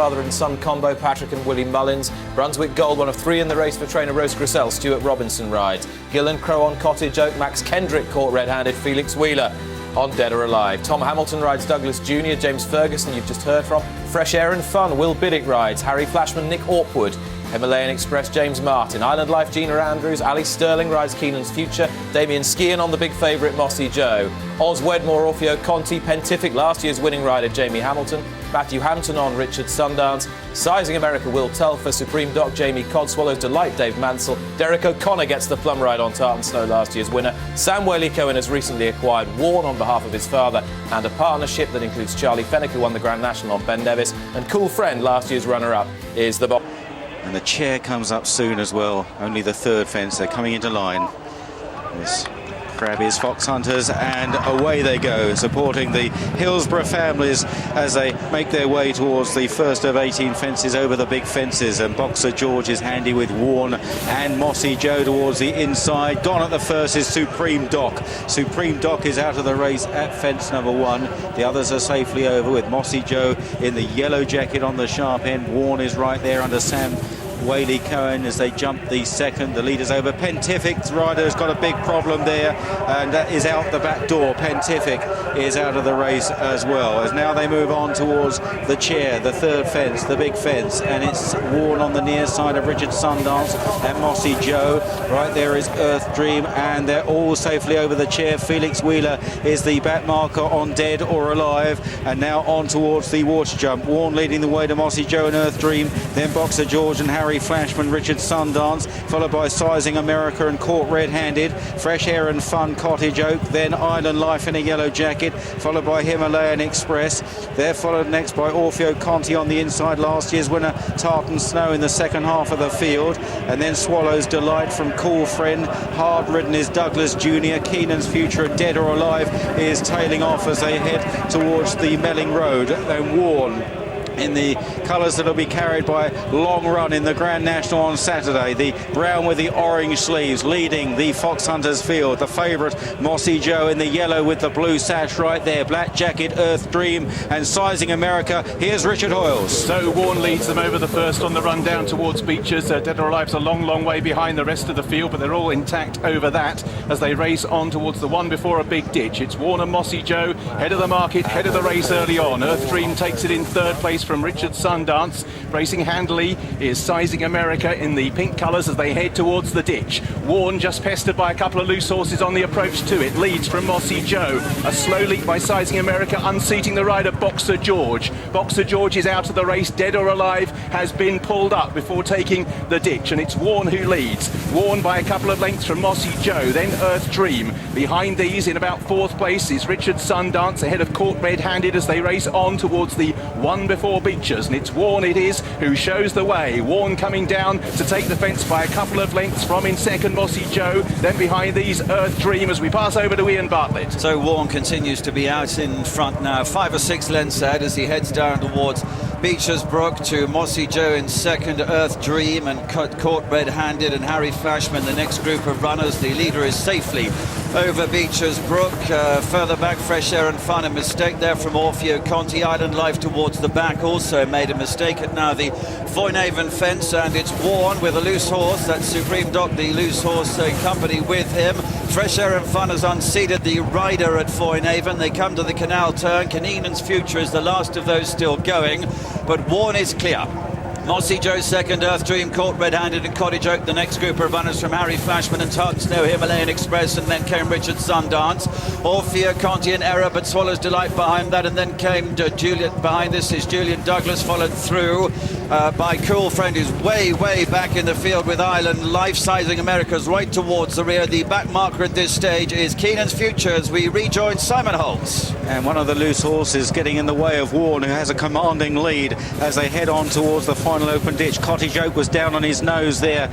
father and son combo, Patrick and Willie Mullins. Brunswick Gold, one of 3 in the race for trainer Rose Grissel. Stuart Robinson rides. Gill and Crow on Cottage Oak. Max Kendrick caught red-handed. Felix Wheeler on Dead or Alive. Tom Hamilton rides Douglas Jr. James Ferguson, you've just heard from. Fresh Air and Fun, Will Biddick rides. Harry Flashman, Nick Orpwood. Himalayan Express, James Martin. Island Life, Gina Andrews. Ali Sterling rides Keenan's Future. Damien Skian on the big favourite, Mossey Joe. Oz Wedmore, Orfeo Conti. Pentific, last year's winning rider, Jamie Hamilton. Matthew Hampton on Richard Sundance. Sizing America, Will Telfer. Supreme Doc, Jamie Codswallow's Delight, Dave Mansell. Derek O'Connor gets the plum ride on Tartan Snow, last year's winner. Sam Whaley-Cohen has recently acquired Warne on behalf of his father, and a partnership that includes Charlie Fennick, who won the Grand National on Ben Nevis, and Cool Friend, last year's runner-up, is the box. And the chair comes up soon as well. Only the third fence. They're coming into line. This Crabbie's Fox Hunters, and away they go, supporting the Hillsborough families as they make their way towards the first of 18 fences over the big fences. And Boxer George is handy with Warne and Mossey Joe towards the inside. Gone at the first is Supreme Doc. Supreme Doc is out of the race at fence number 1. The others are safely over, with Mossey Joe in the yellow jacket on the sharp end. Warne is right there under Sam Whaley-Cohen as they jump the second. The leader's over. Pentific's rider has got a big problem there, and that is out the back door. Pentific is out of the race as well, as now they move on towards the chair, the third fence, the big fence, and it's Warne on the near side of Richard Sundance and Mossey Joe. Right there is Earth Dream, and they're all safely over the chair. Felix Wheeler is the back marker on Dead or Alive, and now on towards the water jump. Warne leading the way to Mossey Joe and Earth Dream, then Boxer George and Harry Flashman, Richard Sundance, followed by Sizing America and Caught Red-Handed. Fresh Air and Fun, Cottage Oak, then Island Life in a yellow jacket, followed by Himalayan Express. They're followed next by Orfeo Conti on the inside, last year's winner Tartan Snow in the second half of the field, and then Swallow's Delight from Cool Friend. Hard ridden is Douglas Jr. Keenan's Future, Dead or Alive, is tailing off as they head towards the Melling Road. And Warne in the colours that will be carried by Long Run in the Grand National on Saturday. The brown with the orange sleeves leading the Fox Hunters field. The favourite Mossey Joe in the yellow with the blue sash right there. Black jacket, Earth Dream, and Sizing America. Here's Richard Hoyles. So Warne leads them over the first on the run down towards Beeches. Dead or Alive's a long way behind the rest of the field, but they're all intact over that as they race on towards the one before a big ditch. It's Warne and Mossey Joe, head of the market, head of the race early on. Earth Dream takes it in third place from Richard Sundance. Racing handily is Sizing America in the pink colours as they head towards the ditch. Warne just pestered by a couple of loose horses on the approach to it. Leads from Mossey Joe. A slow leap by Sizing America, unseating the rider Boxer George. Boxer George is out of the race. Dead or Alive has been pulled up before taking the ditch, and it's Warne who leads. Warne by a couple of lengths from Mossey Joe, then Earth Dream. Behind these in about fourth place is Richard Sundance, ahead of Caught Red-Handed as they race on towards the one before Beeches. And it's Warne it is who shows the way. Warne coming down to take the fence by a couple of lengths from in second Mossey Joe, then behind these Earth Dream as we pass over to Ian Bartlett. So Warne continues to be out in front now, 5 or 6 lengths ahead as he heads down towards Beecher's Brook to Mossey Joe in second, Earth Dream and Caught Red-Handed and Harry Flashman, the next group of runners. The leader is safely over Beecher's Brook. Further back, Fresh Air and Fun, a mistake there from Orfeo Conti. Island Life towards the back also made a mistake at now the Foynaven fence, and it's Warne with a loose horse. That's Supreme Doc, the loose horse, company with him. Fresh Air and Fun has unseated the rider at Foynaven. They come to the canal turn. Keenan's Future is the last of those still going, but Warne is clear. Mossey Joe second, Earth Dream, Caught Red-Handed and Cottage Oak, the next group of runners from Harry Flashman and Tartan Snow, Himalayan Express, and then came Richard Sundance. Orfeo Conti in error, but Swallow's Delight behind that, and then came Julian. Behind this is Julian Douglas, followed through by Cool Friend, who's way back in the field with Island Life. Sizing America's right towards the rear. The back marker at this stage is Keenan's Future as we rejoin Simon Holtz. And one of the loose horses getting in the way of Warne, who has a commanding lead as they head on towards the final open ditch. Cottage Oak was down on his nose there,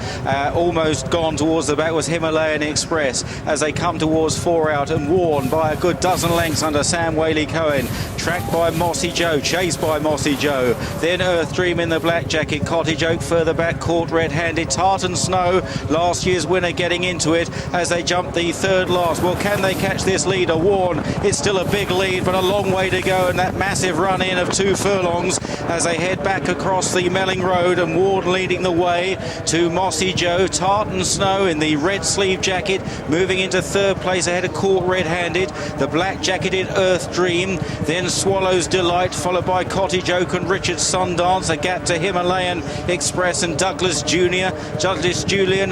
almost gone towards the back was Himalayan Express as they come towards 4 out, and Warne by by a good dozen lengths under Sam Whaley-Cohen. Tracked by Mossey Joe, chased by Mossey Joe. Then Earth Dream in the black jacket. Cottage Oak further back, caught red-handed. Tartan Snow, last year's winner, getting into it as they jump the third last. Well, can they catch this leader? Warne, it's still a big lead, but a long way to go, and that massive run-in of 2 furlongs as they head back across the Melling Road, and Warne leading the way to Mossey Joe. Tartan Snow in the red sleeve jacket, moving into third place ahead of Caught Red-Handed. The black jacketed Earth Dream, then Swallow's Delight, followed by Cottage Oak and Richard's Sundance. A gap to Himalayan Express and Douglas Julian,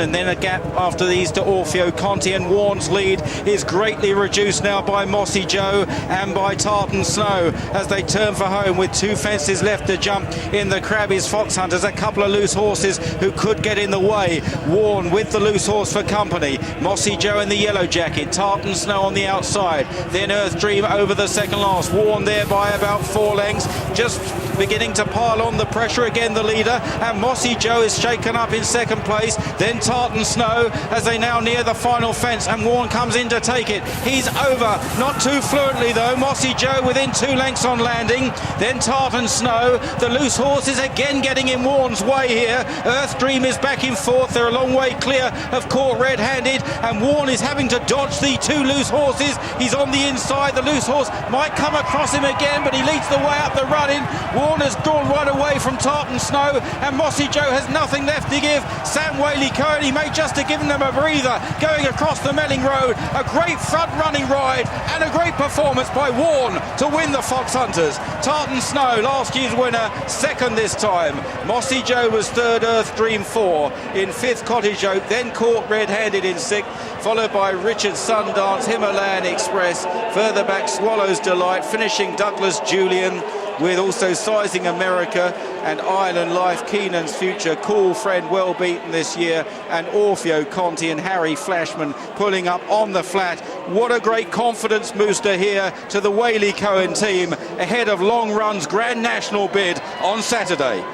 and then a gap after these to Orfeo Conti, and Warne's lead is greatly reduced now by Mossey Joe and by Tartan Snow as they turn for home with 2 fences left to jump in the Crabbie's Fox Hunters. A couple of loose horses who could get in the way. Warne with the loose horse for company. Mossey Joe in the yellow jacket. Tartan Snow on the outside. Then Earth Dream over the second last. Warne there by about 4 lengths. Just beginning to pile on the pressure. Again the leader. And Mossey Joe is shaken up in second place. Then Tartan Snow as they now near the final fence. And Warne comes in to take it. He's over. Not too fluently though. Mossey Joe within 2 lengths on landing. Then Tartan Snow. The loose horse is again getting in Warne's way here. Earth Dream is back in fourth. They're a long way clear of Caught Red-Handed, and Warne is having to dodge the 2 loose horses. He's on the inside. The loose horse might come across him again, but he leads the way up the run-in. Warne has gone right away from Tartan Snow, and Mossey Joe has nothing left to give. Sam Whaley-Cohen, he may just have given them a breather going across the Melling Road. A great front-running ride and a great performance by Warne to win the Fox Hunters. Tartan Snow, last year's winner, second this time. Mossey Joe was third, Earth Dream 4. In fifth, Cottage Oak, then Caught Red-Handed in sixth, followed by Richard's Sundance, Himalayan Express, further back Swallow's Delight, finishing Douglas Julian, with also Sizing America and Island Life, Keenan's Future, Cool Friend, well beaten this year, and Orfeo Conti and Harry Flashman pulling up on the flat. What a great confidence booster here to the Whaley-Cohen team ahead of Long Run's Grand National bid on Saturday.